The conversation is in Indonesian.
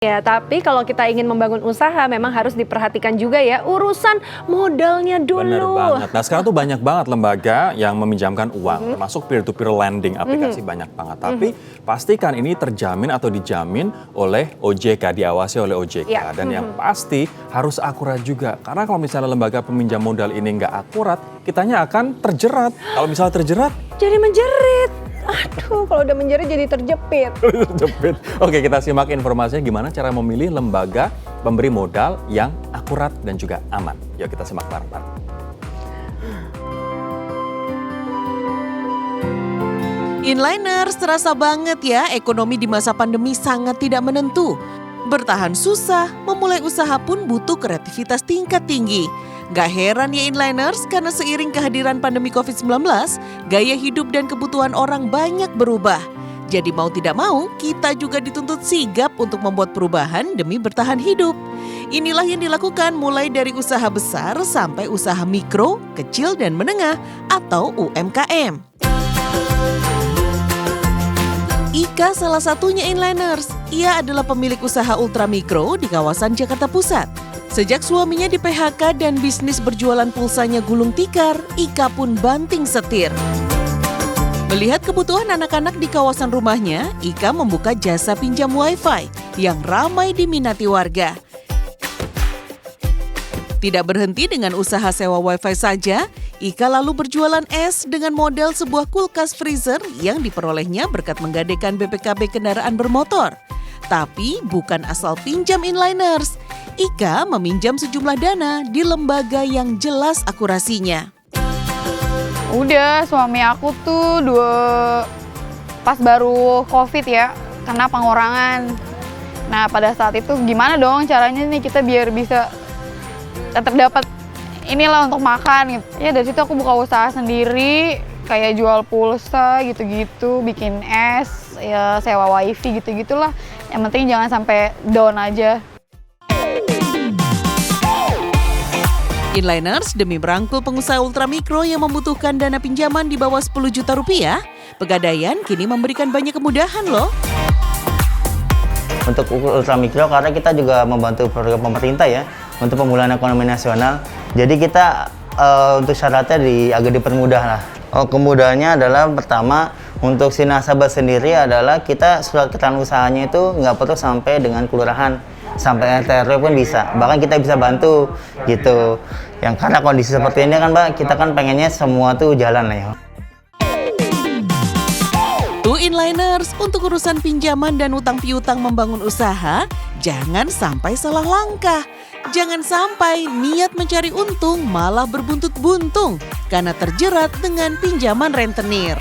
Ya, tapi kalau kita ingin membangun usaha memang harus diperhatikan juga ya urusan modalnya dulu. Bener banget. Nah sekarang tuh banyak banget lembaga yang meminjamkan uang, termasuk peer-to-peer lending, aplikasi banyak banget. Tapi pastikan ini terjamin atau dijamin oleh OJK, diawasi oleh OJK. Ya. Dan yang pasti harus akurat juga. Karena kalau misalnya lembaga peminjam modal ini nggak akurat, kitanya akan terjerat. Kalau misalnya terjerat, Jadi menjerit. Aduh, kalau udah menjerit jadi terjepit. terjepit. Oke, kita simak informasinya gimana cara memilih lembaga pemberi modal yang akurat dan juga aman. Yuk kita simak bareng-bareng. Inliners, terasa banget ya ekonomi di masa pandemi sangat tidak menentu. Bertahan susah, memulai usaha pun butuh kreativitas tingkat tinggi. Gak heran ya Inliners, karena seiring kehadiran pandemi COVID-19, gaya hidup dan kebutuhan orang banyak berubah. Jadi mau tidak mau, kita juga dituntut sigap untuk membuat perubahan demi bertahan hidup. Inilah yang dilakukan mulai dari usaha besar sampai usaha mikro, kecil dan menengah atau UMKM. Ika salah satunya Inliners. Ia adalah pemilik usaha ultramikro di kawasan Jakarta Pusat. Sejak suaminya di-PHK dan bisnis berjualan pulsanya gulung tikar, Ika pun banting setir. Melihat kebutuhan anak-anak di kawasan rumahnya, Ika membuka jasa pinjam wifi yang ramai diminati warga. Tidak berhenti dengan usaha sewa wifi saja, Ika lalu berjualan es dengan model sebuah kulkas freezer yang diperolehnya berkat menggadekan BPKB kendaraan bermotor. Tapi bukan asal pinjam Inliners. Ika meminjam sejumlah dana di lembaga yang jelas akurasinya. Udah, suami aku tuh pas baru COVID ya, kena pengurangan. Nah pada saat itu gimana dong caranya nih kita biar bisa tetap dapat inilah untuk makan gitu. Ya dari situ aku buka usaha sendiri, kayak jual pulsa gitu-gitu, bikin es, ya sewa wifi gitu-gitulah. Yang penting jangan sampai down aja. Inliners, demi merangkul pengusaha ultramikro yang membutuhkan dana pinjaman di bawah 10 juta rupiah, Pegadaian kini memberikan banyak kemudahan loh. Untuk ultramikro karena kita juga membantu program pemerintah ya untuk pemulihan ekonomi nasional. Jadi kita untuk syaratnya agak dipermudah lah. Kemudahannya adalah pertama untuk si nasabah sendiri adalah kita surat keterangan usahanya itu nggak perlu sampai dengan kelurahan, sampai RT RW pun bisa. Bahkan kita bisa bantu gitu. Yang karena kondisi seperti ini kan Mbak, kita kan pengennya semua tuh jalan lah ya. Tuh Inliners, untuk urusan pinjaman dan utang piutang membangun usaha, jangan sampai salah langkah. Jangan sampai niat mencari untung malah berbuntut-buntung karena terjerat dengan pinjaman rentenir.